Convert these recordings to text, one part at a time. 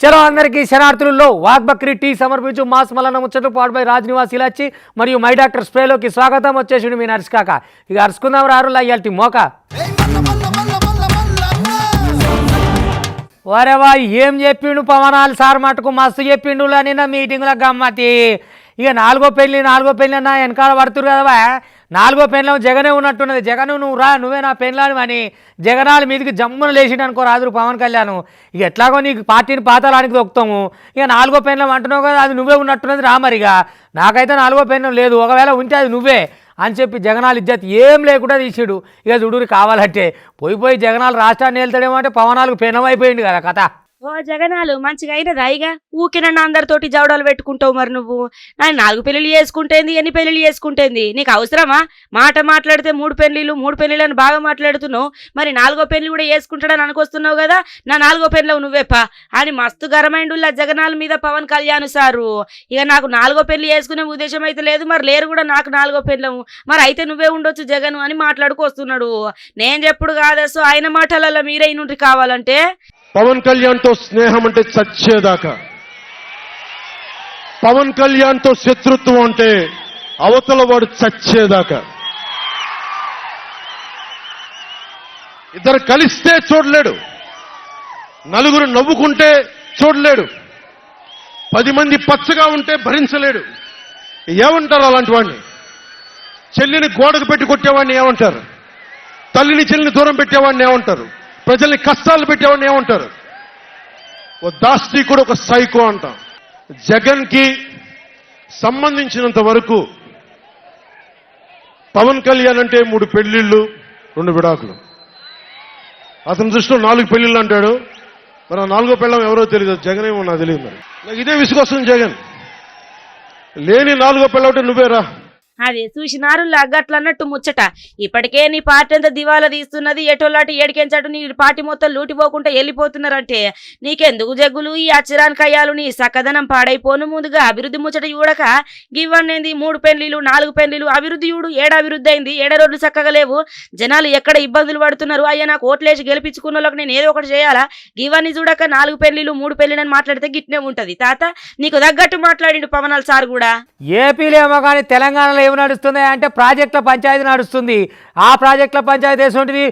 చలో అందరికీ శనార్థులలో వాగ్ బక్రీ టీ సమర్పించు మాస్ మలన ముచ్చట్లు పాడుపై రాజ్ నివాస్ ఇలాచి మరియు మై డాక్టర్ స్ప్రేలోకి స్వాగతం. వచ్చేసిండు మీ నర్సుకాక. ఇక అరుచుకుందాం రారు అయ్యాల్టి మోక. వరేవా ఏం చెప్పిండు పవనాలు సార్ మటుకు మస్తు చెప్పిండు నిన్న మీటింగ్లో గమ్మతి. ఇక నాలుగో పెళ్ళి అన్న వెనకాల పడుతురు కదవా. నాలుగో పెళ్ళం జగనే ఉన్నట్టున్నది. జగన్ నువ్వు రా, నువ్వే నా పెళ్ళాను అని జగనాల మీదకి జమ్మున లేచిండు అనుకో రాజురు పవన్ కళ్యాణ్. ఇక ఎట్లాగో నీకు పార్టీని పాతాళానికి దొక్కుతాము. ఇక నాలుగో పెళ్ళం అంటున్నావు కదా, అది నువ్వే ఉన్నట్టున్నది రా. మరిగా నాకైతే నాలుగో పెళ్ళం లేదు, ఒకవేళ ఉంటే అది నువ్వే అని చెప్పి జగనాలు ఇజ్జత్ ఏం లేకుండా తీసాడు. ఇక చూడూరి కావాలంటే పోయి జగనాలు రాష్ట్రాన్ని వెళ్తాడేమో అంటే పవనాలకు పెనం అయిపోయింది కదా కథ. ఓ జగనాలు మంచిగా అయినదా? ఇక ఊకినన్నా అందరితోటి జవడాలు పెట్టుకుంటావు. మరి నువ్వు నాకు 4 పెళ్ళిళ్ళు చేసుకుంటేంది, ఎన్ని పెళ్ళిళ్ళు చేసుకుంటేంది? నీకు అవసరమా? మాట మాట్లాడితే 3 పెళ్ళిళ్ళు అని బాగా మాట్లాడుతున్నావు. మరి 4వ పెళ్ళి కూడా చేసుకుంటాడని అనుకొస్తున్నావు కదా. నా 4వ పెళ్ళవు నువ్వేపా అని మస్తు గరమైండుల్లా జగనాల మీద పవన్ కళ్యాణ్ సారు. ఇక నాకు 4వ పెళ్లి చేసుకునే ఉద్దేశం అయితే లేదు. మరి లేరు కూడా నాకు 4వ పెళ్ళము. మరి అయితే నువ్వే ఉండొచ్చు జగన్ అని మాట్లాడుకొస్తున్నాడు. నేను చెప్పుడు కాదసు ఆయన మాటలలో మీరే నుండి కావాలంటే. పవన్ కళ్యాణ్తో స్నేహం అంటే చచ్చేదాకా, పవన్ కళ్యాణ్తో శత్రుత్వం అంటే అవతల వాడు చచ్చేదాకా. ఇద్దరు కలిస్తే చూడలేడు, నలుగురు నవ్వుకుంటే చూడలేడు, 10 మంది పచ్చగా ఉంటే భరించలేడు. ఏమంటారు అలాంటి వాడిని? చెల్లిని గోడకు పెట్టి కొట్టేవాడిని ఏమంటారు? తల్లిని చెల్లిని దూరం పెట్టేవాడిని ఏమంటారు? ప్రజల్ని కష్టాలు పెట్టేవాడిని ఏమంటారు? ఓ దాస్తికుడు, ఒక సైకో అంటాం. జగన్ కి సంబంధించినంత వరకు పవన్ కళ్యాణ్ అంటే 3 పెళ్లిళ్ళు 2 విడాకులు. అతని దృష్టిలో 4 పెళ్లిళ్ళు అంటాడు. మరి ఆ 4వ పెళ్ళం ఎవరో తెలియదు, జగన్ ఏమో నాకు తెలియదు. మరి నాకు ఇదే విసుగొస్తుంది. జగన్ లేని 4వ పెళ్ళవుతే నువ్వేరా. అదే చూసినారు గట్లన్నట్టు ముచ్చట. ఇప్పటికే నీ పార్టీ అంతా దివాలా తీస్తున్నది. ఎటోలాంటి ఏడికెంచటు నీ పార్టీ మొత్తం లూటిపోకుండా వెళ్ళిపోతున్నారంటే నీకెందుకు జగ్గులు ఈ అచ్చరానికి అయ్యాలు? నీ సకదనం పాడైపోను. ముందుగా అభివృద్ధి ముచ్చట చూడక గివ్వనేది 3 పెళ్లిలు 4 పెళ్లిలు అభివృద్ధి చూడు. అభివృద్ధి అయింది, రోడ్లు చక్కగా లేవు, జనాలు ఎక్కడ ఇబ్బందులు పడుతున్నారు. అయ్యా నాకు ఓట్లేసి గెలిపించుకున్న వాళ్ళకి నేను ఏదో ఒకటి చేయాలా? గివన్నీ చూడక 4 పెళ్లిలు 3 పెళ్లిలు అని మాట్లాడితే గిట్నే ఉంటది. తాత నీకు తగ్గట్టు మాట్లాడిండు పవనాల్ సార్ కూడా. ఏపీలో ఏమో కానీ తెలంగాణలో ఏమి నడుస్తుంది అంటే ప్రాజెక్టుల పంచాయతీ నడుస్తుంది. ఆ ప్రాజెక్టుల పంచాయతీ వేసుకుంటుంది.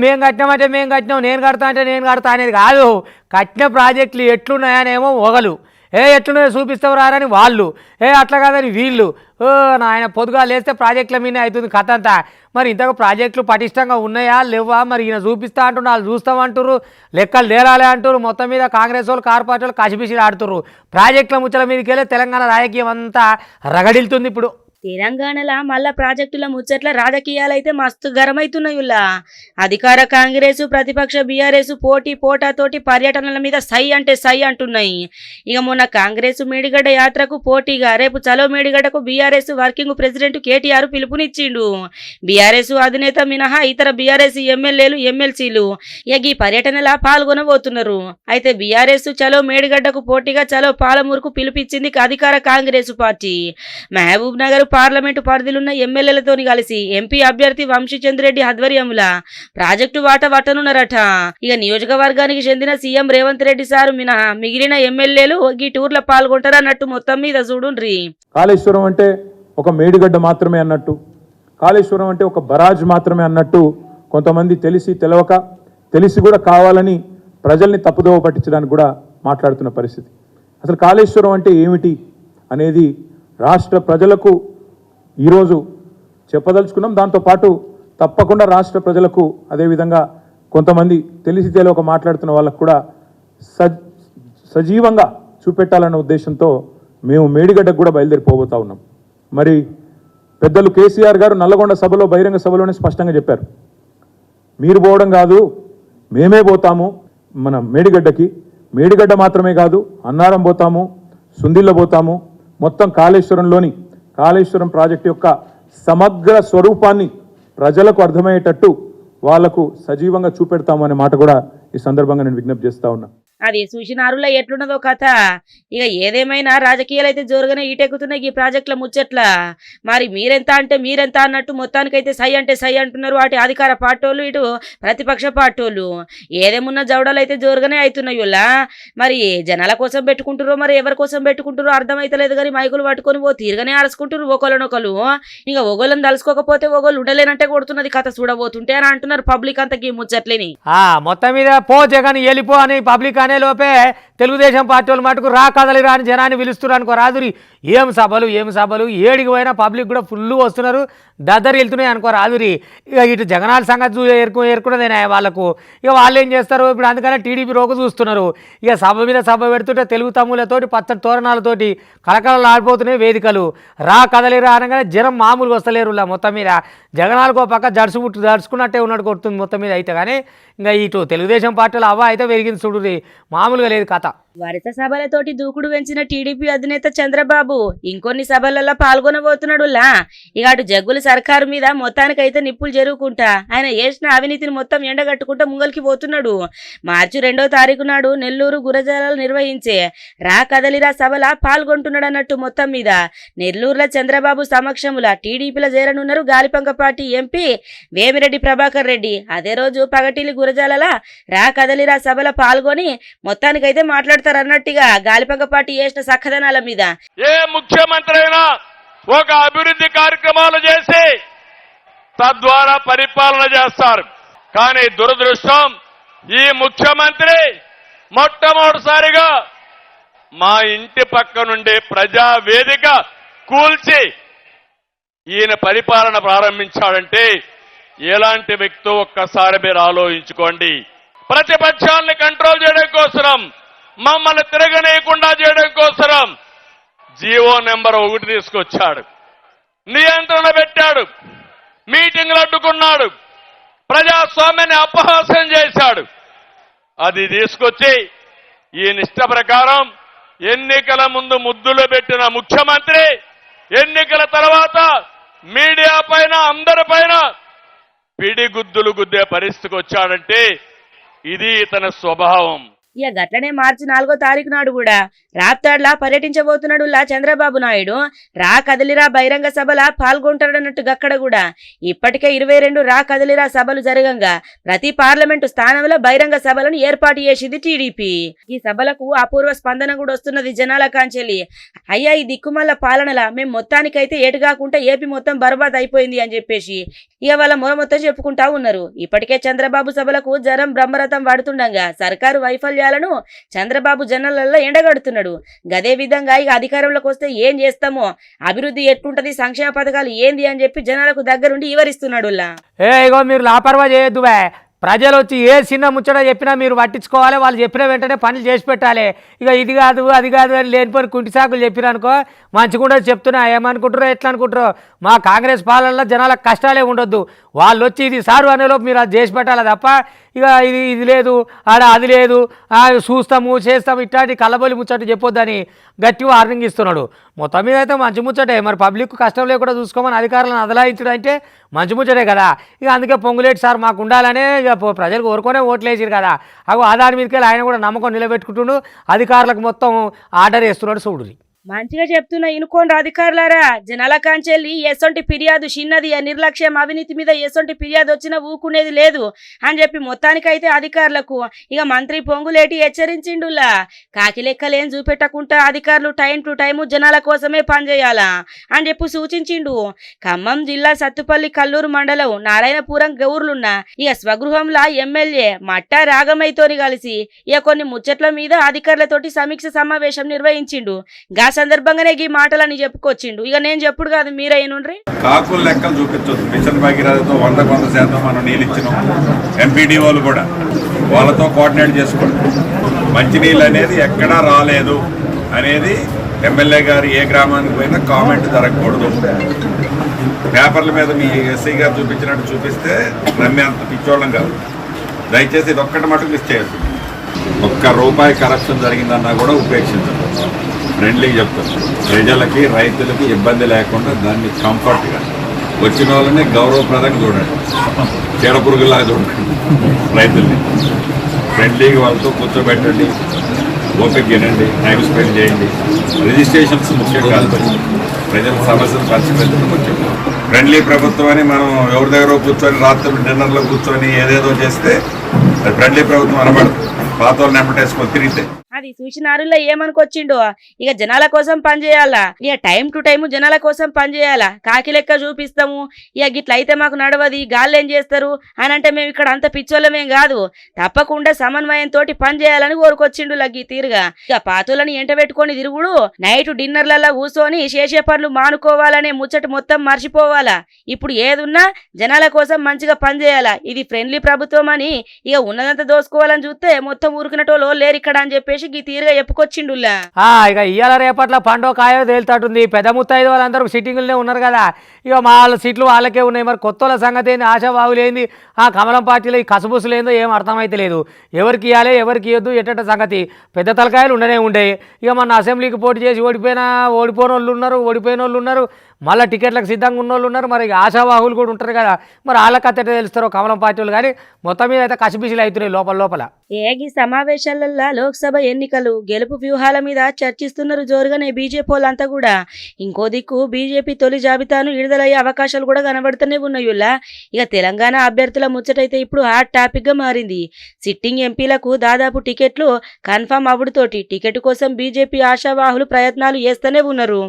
మేము కట్టినామంటే మేము కట్టినాం, నేను కడతా అంటే నేను కడతా అనేది కాదు. కట్టిన ప్రాజెక్టులు ఎట్లున్నాయనేమో ఒకలు, ఎట్లున్నాయో చూపిస్తావు రారని వాళ్ళు, అట్లా కాదని వీళ్ళు. ఆయన పొద్దుగా లేస్తే ప్రాజెక్టుల మీదే అవుతుంది కథ అంతా. మరి ఇంతకు ప్రాజెక్టులు పటిష్టంగా ఉన్నాయా లేవా? మరి ఈయన చూపిస్తా అంటున్నారు, వాళ్ళు చూస్తామంటారు, లెక్కలు తేలాలి అంటారు. మొత్తం మీద కాంగ్రెస్ వాళ్ళు కార్పొరేట్ వాళ్ళు కసిపిసిలు ఆడుతున్నారు. ప్రాజెక్టుల ముచ్చల మీదకి వెళ్ళి తెలంగాణ రాజకీయం అంతా రగడిల్తుంది ఇప్పుడు. తెలంగాణలో మళ్ళా ప్రాజెక్టుల ముచ్చట్ల రాజకీయాలైతే మస్తు గరమైతున్నాయుల్లా. అధికార కాంగ్రెస్ ప్రతిపక్ష బీఆర్ఎస్ పోటాతోటి పర్యటనల మీద సై అంటే సై అంటున్నాయి. ఇక మొన్న కాంగ్రెస్ మేడిగడ్డ యాత్రకు పోటీగా రేపు చలో మేడిగడ్డకు బీఆర్ఎస్ వర్కింగ్ ప్రెసిడెంట్ కేటీఆర్ పిలుపునిచ్చిండు. బీఆర్ఎస్ అధినేత మినహా ఇతర బీఆర్ఎస్ ఎమ్మెల్యేలు ఎమ్మెల్సీలు ఇక ఈ పర్యటనలా పాల్గొనబోతున్నారు. అయితే బీఆర్ఎస్ చలో మేడిగడ్డకు పోటీగా చలో పాలమూరుకు పిలుపిచ్చింది అధికార కాంగ్రెస్ పార్టీ. మహబూబ్ నగర్ పార్లమెంటు పరిధిలున్న ఎమ్మెల్యేలతో కలిసి ఎంపీ అభ్యర్థి వంశీచంద్ర రెడ్డి ఆధ్వర్యంలో ప్రాజెక్టు వాటా పట్టనున్నారట. ఇక నియోజకవర్గానికి చెందిన సీఎం రేవంత్ రెడ్డి సార్ మినహా మిగిలిన ఎమ్మెల్యేలు ఈ టూర్లో పాల్గొంటారన్నట్టు మొత్తం మీద చూడుండ్రి. కాళేశ్వరం అంటే ఒక మేడిగడ్డ మాత్రమే అన్నట్టు, కాళేశ్వరం అంటే ఒక బరాజ్ మాత్రమే అన్నట్టు కొంతమంది తెలిసి తెలవక, తెలిసి కూడా కావాలని ప్రజల్ని తప్పుదోవ పట్టించడానికి కూడా మాట్లాడుతున్న పరిస్థితి. అసలు కాళేశ్వరం అంటే ఏమిటి అనేది రాష్ట్ర ప్రజలకు ఈరోజు చెప్పదలుచుకున్నాం. దాంతోపాటు తప్పకుండా రాష్ట్ర ప్రజలకు, అదేవిధంగా కొంతమంది తెలిసి తెలియక మాట్లాడుతున్న వాళ్ళకు కూడా సజీవంగా చూపెట్టాలన్న ఉద్దేశంతో మేము మేడిగడ్డకు కూడా బయలుదేరిపోబోతా ఉన్నాం. మరి పెద్దలు కేసీఆర్ గారు నల్లగొండ సభలో, బహిరంగ సభలోనే స్పష్టంగా చెప్పారు, మీరు పోవడం కాదు మేమే పోతాము మన మేడిగడ్డకి. మేడిగడ్డ మాత్రమే కాదు, అన్నారం పోతాము, సుందిల్ల పోతాము, మొత్తం కాళేశ్వరం ప్రాజెక్టు యొక్క సమగ్ర స్వరూపాన్ని ప్రజలకు అర్థమయ్యేటట్టు వాళ్లకు సజీవంగా చూపెడతాము అనే మాట కూడా ఈ సందర్భంగా నేను విజ్ఞప్తి చేస్తా ఉన్నా. అది చూసినారులో ఎట్లున్నదో కథ. ఇక ఏదేమైనా రాజకీయాలు అయితే జోరుగానే ఈటెక్కుతున్నాయి ఈ ప్రాజెక్టుల ముచ్చట్ల. మరి మీరెంత అంటే మీరెంత అన్నట్టు మొత్తానికైతే సై అంటే సై అంటున్నారు అటు అధికార పార్టీలు ఇటు ప్రతిపక్ష పార్టీలు. ఏదేమున్న జవడాలు అయితే జోరుగానే అవుతున్నాయి ఇలా. మరి జనాల కోసం పెట్టుకుంటారో మరి ఎవరి కోసం పెట్టుకుంటారో అర్థమైతలేదు కానీ మైకులు పట్టుకొని ఓ తీరుగానే అరుచుకుంటారు ఒకళ్ళనొకళ్ళు. ఇక ఒగోళ్ళని తలుసుకోకపోతే ఒగోళ్ళు ఉండలేనంటే కొడుతున్నది కథ చూడబోతుంటే అని అంటున్నారు పబ్లిక్ అంతకీ ముచ్చట్లేని. మొత్తం మీద పో జగన్ వెళ్ళిపో అని పబ్లిక్ అనే లోపే తెలుగుదేశం పార్టీ వాళ్ళు మటుకు రా కదలి రాని జనాన్ని పిలుస్తున్నారు అనుకో రాదురి. ఏం సభలు ఏడికి పోయినా పబ్లిక్ కూడా ఫుల్ వస్తున్నారు, దద్దరు వెళ్తున్నాయి అనుకో రాదురి. ఇక ఇటు జగనాల సంగతి ఏర్కున్నదేనా వాళ్ళకు. ఇక వాళ్ళు ఏం చేస్తారు ఇప్పుడు, అందుకనే టీడీపీ రోగు చూస్తున్నారు. ఇక సభ మీద సభ పెడుతుంటే తెలుగు తమ్ములతోటి పచ్చడి తోరణాలతోటి కలకలలు ఆడిపోతున్నాయి వేదికలు. రా కదలిరా అనగానే జనం మామూలుగా వస్తలేరు. మొత్తం మీద జగనాలకు పక్క జడుచుకున్నట్టే ఉన్నాడు కొడుతుంది మొత్తం మీద అయితే. కానీ ఇంకా ఇటు తెలుగుదేశం పార్టీలో అవ్వ అయితే పెరిగింది చూడురి, మామూలుగా లేదు కథ. వరుస సభలతోటి దూకుడు పెంచిన టీడీపీ అధినేత చంద్రబాబు ఇంకొన్ని సభలలో పాల్గొనబోతున్నాడు. ఇక అటు జగ్గుల సర్కారు మీద మొత్తానికైతే నిప్పులు జరుగుకుంటా ఆయన చేసిన అవినీతిని మొత్తం ఎండగట్టుకుంటా ముంగలికి పోతున్నాడు. మార్చి 2వ తారీఖు నాడు నెల్లూరు గురజాలలో నిర్వహించే రా కదలిరా సభల పాల్గొంటున్నాడు అన్నట్టు. మొత్తం మీద నెల్లూరులో చంద్రబాబు సమక్షముల టీడీపీలో చేరనున్నారు గాలిపంక పార్టీ ఎంపీ వేమిరెడ్డి ప్రభాకర్ రెడ్డి. అదే రోజు పగటిలి గురజాల రా కదలిరా సభల పాల్గొని మొత్తానికైతే మాట్లాడుతారు అన్నట్టుగా గాలిపంక పార్టీ చేసిన సక్కదనాల మీద. ఏ ముఖ్యమంత్రి అయినా ఒక అభివృద్ధి కార్యక్రమాలు చేసి తద్వారా పరిపాలన చేస్తారు. కానీ దురదృష్టం ఈ ముఖ్యమంత్రి మొట్టమొదటిసారిగా మా ఇంటి పక్క నుండి ప్రజా వేదిక కూల్చి ఈయన పరిపాలన ప్రారంభించాడంటే ఎలాంటి వ్యక్తో ఒక్కసారి మీరు ఆలోచించుకోండి. ప్రతిపక్షాన్ని కంట్రోల్ చేయడం కోసం, మమ్మల్ని తిరగనీయకుండా చేయడం కోసం జీవో నెంబర్ 1 తీసుకొచ్చాడు, నియంత్రణ పెట్టాడు, మీటింగ్లు అడ్డుకున్నాడు, ప్రజాస్వామ్యాన్ని అపహాస్యం చేశాడు. అది తీసుకొచ్చి ఈ నిష్ట ప్రకారం ఎన్నికల ముందు ముద్దులు పెట్టిన ముఖ్యమంత్రి ఎన్నికల తర్వాత మీడియా పైన అందరిపైన పిడిగుద్దులు గుద్దే పరిస్థితికి వచ్చాడంటే ఇది ఇతని స్వభావం. ఇక గట్లనే మార్చి 4వ తారీఖు నాడు కూడా రాప్తాడ్లా పర్యటించబోతున్నాడు చంద్రబాబు నాయుడు. రా కదిలిరా బహిరంగ సభల పాల్గొంటాడన్నట్టు గక్కడ కూడా ఇప్పటికే 22 రా కదిలిరా సభలు జరగంగా ప్రతి పార్లమెంటు స్థానంలో బహిరంగ సభలను ఏర్పాటు చేసింది టీడీపీ. ఈ సభలకు అపూర్వ స్పందన కూడా వస్తున్నది జనాల కాంచెలి. అయ్యా ఈ దిక్కుమల్ల పాలనలా మేము మొత్తానికైతే ఏటుగాకుండా ఏపీ మొత్తం బర్బాద్ అయిపోయింది అని చెప్పేసి ఇక వాళ్ళ మొర మొత్తం చెప్పుకుంటా ఉన్నారు. ఇప్పటికే చంద్రబాబు సభలకు జనం బ్రహ్మరథం పడుతుండగా సర్కారు వైఫల్యాలను చంద్రబాబు జనాలలో ఎండగడుతున్నాడు. గదే విధంగా ఇక అధికారంలోకి వస్తే ఏం చేస్తామో, అభివృద్ధి ఎట్లుంటది, సంక్షేమ పథకాలు ఏంది అని చెప్పి జనాలకు దగ్గరుండి వివరిస్తున్నాడు. ఇగో మీరు లాపర్వా చేయొద్దు. ప్రజలు వచ్చి ఏ చిన్న ముచ్చట చెప్పినా మీరు పట్టించుకోవాలి, వాళ్ళు చెప్పిన వెంటనే పనులు చేసి పెట్టాలి. ఇక ఇది కాదు అది కాదు అని లేనిపోయి కుంటి సాకులు చెప్పిరనుకో మంచిగా చెప్తున్నా. ఏమనుకుంటారో ఎట్లా అనుకుంటారో, మా కాంగ్రెస్ పాలనలో జనాలకు కష్టాలే ఉండొద్దు. వాళ్ళు వచ్చి ఇది సారు అనేలోపు మీరు అది చేసి పెట్టాలి తప్ప ఇక ఇది లేదు ఆడ అది లేదు చూస్తాము చేస్తాము ఇట్లాంటి కళ్ళబొలి ముచ్చట చెప్పొద్దని గట్టి వార్నింగ్ ఇస్తున్నాడు. మొత్తం మీద అయితే మంచి ముచ్చటే. మరి పబ్లిక్ కష్టం లేకుండా చూసుకోమని అధికారులను అదలాయించడం అంటే మంచి ముచ్చటే కదా. ఇక అందుకే పొంగులేటి సార్ మాకు ఉండాలనే ఇక ప్రజలకు ఊరుకొనే ఓట్లు వేసారు కదా. అగో ఆధార్ మీదకి ఆయన కూడా నమ్మకం నిలబెట్టుకుంటుండు, అధికారులకు మొత్తం ఆర్డర్ వేస్తున్నాడు చూడురి. మంచిగా చెప్తున్నా ఇనుకోండి అధికారులారా. జనాల కాంచెల్లి ఎసొంటి ఫిర్యాదు చిన్నది, నిర్లక్ష్యం అవినీతి మీద ఎసొంటి ఫిర్యాదు వచ్చినా ఊకునేది లేదు అని చెప్పి మొత్తానికైతే అధికారులకు ఇక మంత్రి పొంగులేటి హెచ్చరించిండులా. కాకి లెక్కలేం చూపెట్టకుండా అధికారులు టైం టు టైము జనాల కోసమే పనిచేయాలా అని చెప్పి సూచించిండు. ఖమ్మం జిల్లా సత్తుపల్లి కల్లూరు మండలం నారాయణపురం గౌర్లున్న ఇక స్వగృహంలో ఎమ్మెల్యే మట్టా రాగమైతోని కలిసి ఇక కొన్ని ముచ్చట్ల మీద అధికారులతోటి సమీక్ష సమావేశం నిర్వహించిండు. సందర్భంగానే ఈ మాటలని చెప్పుకొచ్చిండు. ఇక నేను చెప్పుడు కాదు, మీరే నుండ్రి. కాకుల లెక్కలు చూపించొద్దు. మిషన్ భగీరథతో 100% మనం నీళ్ళు ఇచ్చినాం. ఎంపీడీఓలు కూడా వాళ్ళతో కోఆర్డినేట్ చేసుకోండి. మంచినీళ్ళు అనేది ఎక్కడా రాలేదు అనేది ఎమ్మెల్యే గారు ఏ గ్రామానికి పోయినా కామెంట్ జరగకూడదు. పేపర్ల మీద మీ ఎస్ఐ గారు చూపించినట్టు చూపిస్తే నమ్మే అంత పిచ్చోళ్ళం కాదు. దయచేసి ఇది ఒక్కటి మటుకు మిస్ చేయొద్దు. ₹1 కరప్షన్ జరిగిందన్నా కూడా ఉపేక్షించదు. ఫ్రెండ్లీగా చెప్తాను. ప్రజలకి రైతులకి ఇబ్బంది లేకుండా దాన్ని కంఫర్ట్గా వచ్చిన వాళ్ళని గౌరవప్రదంగా చూడండి, చీడపురుగులాగా చూడండి. రైతుల్ని ఫ్రెండ్లీగా వాళ్ళతో కూర్చోబెట్టండి, ఓపిక వినండి, టైం స్పెండ్ చేయండి. రిజిస్ట్రేషన్స్ ముఖ్యం కాదు, ప్రజల సమస్యలు పరిష్కరించడం ముఖ్యం. ఫ్రెండ్లీ ప్రభుత్వం అని మనం ఎవరి దగ్గర కూర్చొని రాత్రి డిన్నర్లో కూర్చొని ఏదేదో చేస్తే అది ఫ్రెండ్లీ ప్రభుత్వం అనబడదు. పాత వాళ్ళు నెంబటేసుకొని తిరిగితే అది చూసినారులో ఏమనుకొచ్చిండో, ఇక జనాల కోసం పనిచేయాలా, ఇక టైం టు టైం జనాల కోసం పనిచేయాలా, కాకి లెక్క చూపిస్తాము, ఇక గిట్ల అయితే మాకు నడవది, గాళ్ళు ఏం చేస్తారు అని అంటే మేము ఇక్కడ అంత పిచ్చోళ్ళమేం కాదు, తప్పకుండా సమన్వయంతో పనిచేయాలని కోరుకొచ్చిండు లగ్గి తీరుగా. ఇక పాతులని ఎంట పెట్టుకొని తిరుగుడు, నైట్ డిన్నర్లలో కూర్చొని చేసే పనులు మానుకోవాలనే ముచ్చట మొత్తం మర్చిపోవాలా. ఇప్పుడు ఏదున్నా జనాల కోసం మంచిగా పనిచేయాలా. ఇది ఫ్రెండ్లీ ప్రభుత్వం అని ఇక ఉన్నదంతా దోసుకోవాలని చూస్తే మొత్తం ఊరుకునేటోళ్ళు లేరు ఇక్కడ అని చెప్పేసి ఈ తీరుగా చెప్పుకొచ్చిండులా. ఇక ఇవాళ రేపట్ల పండో కాయో తేలుతాటుంది. పెద్ద ముత్తైదు వాళ్ళందరూ సిట్టింగులనే ఉన్నారు కదా, ఇక వాళ్ళ సీట్లు వాళ్ళకే ఉన్నాయి. మరి కొత్త వాళ్ళ సంగతి ఏంది, ఆశాబాబులేంది, కమలం పార్టీలో ఈ కసుబుసులేందో ఏం అర్థమైతే లేదు. ఎవరికి ఇవ్వాలి ఎవరికి ఇవ్వద్దు ఎట్ట సంగతి పెద్ద తలకాయలు ఉండనే ఉండేవి. ఇక మన అసెంబ్లీకి పోటీ చేసి ఓడిపోయిన వాళ్ళు ఉన్నారు, ఓడిపోయిన వాళ్ళు ఉన్నారు, మళ్ళీ టికెట్లకు సిద్ధంగా ఉన్న వాళ్ళు ఉన్నారు. మరి ఆశావాహులు కూడా ఉంటారు కదా, మరి వాళ్ళ కథ ఎట్ట తెలుస్తారో కమలం పార్టీ వాళ్ళు. కానీ మొత్తం మీద అయితే కసిబిసిలు అవుతున్నాయి లోపల. ఏగి సమావేశాలలో లోక్సభ ఎన్నికలు గెలుపు వ్యూహాల మీద చర్చిస్తున్నారు జోరుగానే బీజేపీ వాళ్ళంతా కూడా. ఇంకో దిక్కు బీజేపీ తొలి జాబితాను విడుదలయ్యే అవకాశాలు కూడా కనబడుతూనే ఉన్నాయుల్లా. ఇక తెలంగాణ అభ్యర్థుల ముచ్చటైతే ఇప్పుడు హాట్ టాపిక్ గా మారింది. సిట్టింగ్ ఎంపీలకు దాదాపు టికెట్లు కన్ఫర్మ్ అవ్వడుతోటి టికెట్ కోసం బీజేపీ ఆశావాహులు ప్రయత్నాలు చేస్తూనే ఉన్నారు.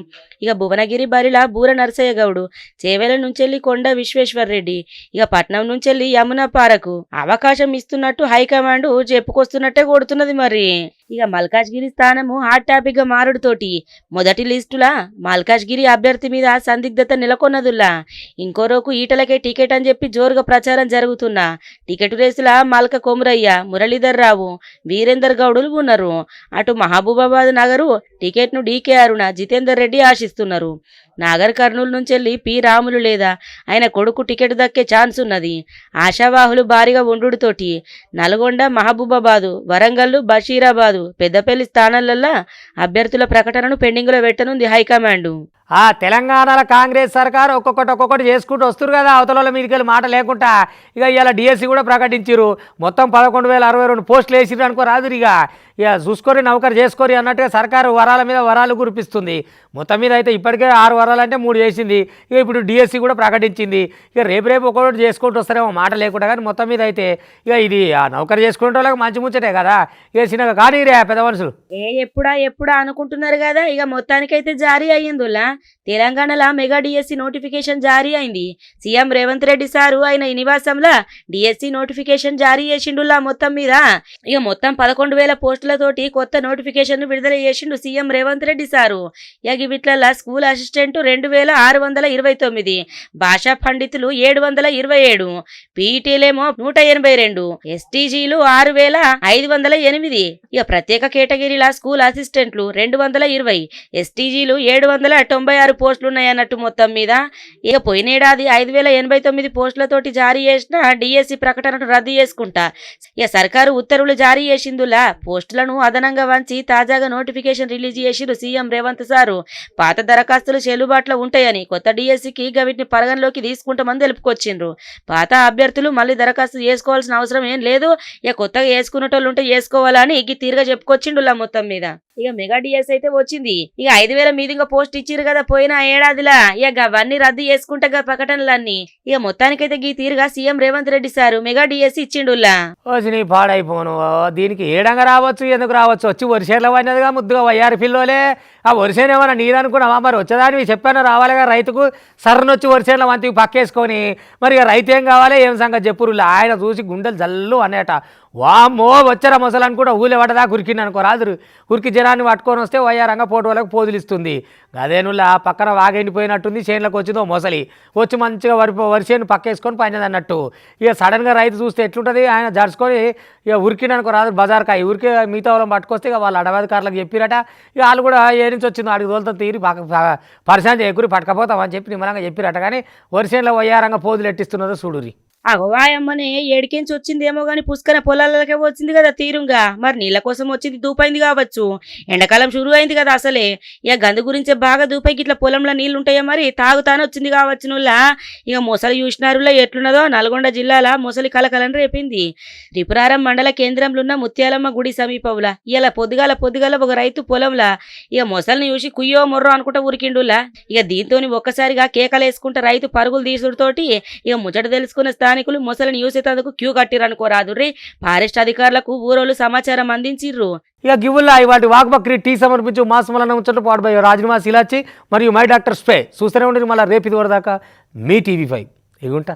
ఇక భువనగిరి బరిలా బూర నరసయ్య గౌడు, చేవేల నుంచెల్లి కొండ విశ్వేశ్వర్ రెడ్డి, ఇక పట్నం నుంచెల్లి యమున పారకు అవకాశం ఇస్తున్నట్టు హైకమాండ్ చెప్పుకొస్తున్నట్టే కొడుతున్నది. మరి ఇక మల్కాజ్గిరి స్థానము హాట్ టాపిక్ గా మారుడుతోటి మొదటి లిస్టులా మల్కాజ్గిరి అభ్యర్థి మీద సందిగ్ధత నెలకొన్నదుల్లా. ఇంకో రోజు ఈటలకే టికెట్ అని చెప్పి జోరుగా ప్రచారం జరుగుతున్నా టికెట్ రేసులా మల్క కొమురయ్య, మురళీధర్ రావు, వీరేందర్ గౌడులు ఉన్నారు. అటు మహబూబాబాద్ నగరు టికెట్ ను డీకే అరుణ, జితేందర్ రెడ్డి ఆశిస్తున్నారు. నాగర్ కర్నూలు నుంచి వెళ్ళి పి రాములు లేదా ఆయన కొడుకు టికెట్ దక్కే ఛాన్స్ ఉన్నది. ఆశావాహులు భారీగా ఉండుతోటి నల్గొండ, మహబూబాబాదు, వరంగల్, బషీరాబాదు, పెద్దపల్లి స్థానాలల్లో అభ్యర్థుల ప్రకటనను పెండింగ్ లో పెట్టనుంది హైకమాండ్. తెలంగాణలో కాంగ్రెస్ సర్కారు ఒక్కొక్కటి చేసుకుంటూ వస్తున్నారు కదా, అవతల మీదకి మాట లేకుండా. ఇక ఇవాళ డిఎస్సి కూడా ప్రకటించారు. మొత్తం 11,062 పోస్టులు వేసిరు అనుకో రాదు. ఇక చూసుకొని నౌకరు చేసుకొని అన్నట్టుగా సర్కారు వరాల మీద వరాలు కురిపిస్తుంది. మొత్తం మీద అయితే ఇప్పటికే 6 వరాలు అంటే 3 చేసింది. ఇక ఇప్పుడు డిఎస్సి కూడా ప్రకటించింది. ఇక రేపు ఒక్కొక్కటి చేసుకుంటూ వస్తారేమో మాట లేకుండా. కానీ మొత్తం మీద అయితే ఇక ఇది నౌకరు చేసుకునే వాళ్ళకి మంచి ముచ్చటే కదా. ఇక చిన్నగా కానీ రే పెద్ద మనుషులు ఎప్పుడా అనుకుంటున్నారు కదా. ఇక మొత్తానికైతే జారీ అయ్యిందిలా. తెలంగాణలో మెగా డిఎస్సి నోటిఫికేషన్ జారీ అయింది. సీఎం రేవంత్ రెడ్డి సారు ఆయన నివాసంలో డిఎస్సి నోటిఫికేషన్ జారీ చేసిండులా. మొత్తం మీద ఇక మొత్తం 11,000 పోస్టులతోటి కొత్త నోటిఫికేషన్ విడుదల చేసిండు సీఎం రేవంత్ రెడ్డి సారు. ఇక వీటిలో స్కూల్ అసిస్టెంట్ 2,629, భాషా పండితులు 727, పీఈటీలేమో 182, ఎస్టీజీలు 6,508. ఇక ప్రత్యేక కేటగిరీల స్కూల్ అసిస్టెంట్లు 220, ఎస్టీజీలు 796 పోస్టులున్నాయన్నట్టు. మొత్తం మీద ఇక పోయినేడాది 5,089 పోస్టులతోటి జారీ చేసిన డిఎస్సి ప్రకటనను రద్దు చేసుకుంటా ఇక సర్కారు ఉత్తర్వులు జారీ చేసిందులా. పోస్టులను అదనంగా వంచి తాజాగా నోటిఫికేషన్ రిలీజ్ చేసిండు సీఎం రేవంత్ సారు. పాత దరఖాస్తులు చెల్లుబాటులో ఉంటాయని కొత్త డిఎస్సికి వీటిని పరిగణలోకి తీసుకుంటామని తెలుపుకొచ్చిండ్రు. పాత అభ్యర్థులు మళ్ళీ దరఖాస్తు చేసుకోవాల్సిన అవసరం ఏం లేదు, ఇక కొత్తగా వేసుకునేటోళ్ళు ఉంటే చేసుకోవాలని ఇక తీరుగా చెప్పుకొచ్చిండులా. మొత్తం మీద ఇక మెగా డిఎస్ అయితే వచ్చింది. ఇక 5,000 మీదిగా పోస్ట్ ఇచ్చిరు కదా పోయిన ఏడాదిలా. ఇక అవన్నీ రద్దు చేసుకుంటా ప్రకటనలన్నీ. ఇక మొత్తానికైతే ఈ తీరుగా సీఎం రేవంత్ రెడ్డి సారు మెగా డిఎస్ ఇచ్చిండులా. నీ పాడైపోను దీనికి ఏడంగా రావచ్చు, ఎందుకు రావచ్చు, వచ్చి వరిసేర్ల పడినదిగా ముద్దుగా వయ్యారి పిల్లోలే. ఆ వరిసేనేమన్నా నీరనుకున్నావా? మరి వచ్చేదాన్ని చెప్పాను రావాలిగా రైతుకు. సర్రనొచ్చి వరిసేర్ల వంతికి పక్కేసుకొని మరి ఇక రైతు ఏం కావాలి ఏం సంగతి చెప్పురులా. ఆయన చూసి గుండెలు జల్లు అనేట. వామ్మో వచ్చారా మొసలని కూడా ఊళ్ళో పడదా ఉరికిండి అనుకో రాదురు. ఉరికి జనాన్ని పట్టుకొని వస్తే వయ్యారంగా పోటు వాళ్ళకి పోదులిస్తుంది. అదేనులా పక్కన వాగెండిపోయినట్టుంది. చేనులకు వచ్చిందో మొసలి వచ్చి మంచిగా వరిసేను పక్కేసుకొని పైనది అన్నట్టు. ఇక సడన్గా రైతు చూస్తే ఎట్లుంటుంది, ఆయన జడుచుకొని ఇక ఉరికిండి అనుకో రాదు బజార్కాయ ఉరికి మిగతా వాళ్ళని పట్టుకొస్తే ఇక వాళ్ళు అడవాధికారులకు చెప్పిరట. ఇక వాళ్ళు కూడా ఏ నుంచి వచ్చిందో అడిగి తోలుతో తీరి పరిశాంతి ఎగురి పట్టుకపోతామని చెప్పి నిమ్మలంగా చెప్పిరట. కానీ వరిసేనులో వయ్యారంగా పోదులు ఎట్టిస్తున్నదో చూడురి. అగవాయమ్మనే ఏడికించి వచ్చిందేమో గాని పుష్కర పొలాలకే వచ్చింది కదా తీరుగా. మరి నీళ్ళ కోసం వచ్చింది దూపైంది కావచ్చు. ఎండాకాలం షురు అయింది కదా అసలే. ఇక గందు గురించే బాగా దూపైకి ఇట్లా పొలంలో నీళ్లు ఉంటాయో మరి తాగుతానే వచ్చింది కావచ్చు నుల్లా. ఇక మొసలి చూసినారులో ఎట్లున్నదో నల్గొండ జిల్లాల మొసలి కలకలని రేపింది. త్రిపురారం మండల కేంద్రంలో ఉన్న ముత్యాలమ్మ గుడి సమీపంలా ఇలా పొద్దుగాల ఒక రైతు పొలంలా ఇక మొసలిని చూసి కుయ్యో మొర్రో అనుకుంటా ఉరికిండులా. ఇక దీంతోని ఒక్కసారిగా కేకలేసుకుంటా రైతు పరుగులు తీసుడుతోటి ఇక ముచ్చట తెలుసుకున్న స్థానికులు మొసలిని చూసేందుకు క్యూ కట్టిరనుకోరాదు రే. ఫారెస్ట్ అధికారులకు ఊరోళ్ళు సమాచారం అందించిర్రు. ఇక గివ్వుల్లా ఇవాటి వాక్బక్రీ టీ సమర్పించు మాసమలన్న ముచ్చట్లు పాటు బై రాజనివాస్ ఇలాచి మరియు మై డాక్టర్ స్పే చూస్తూనే ఉండి మళ్ళీ రేపు ఇది వరదాకా మీ టీవీ5 ఎగుంటా.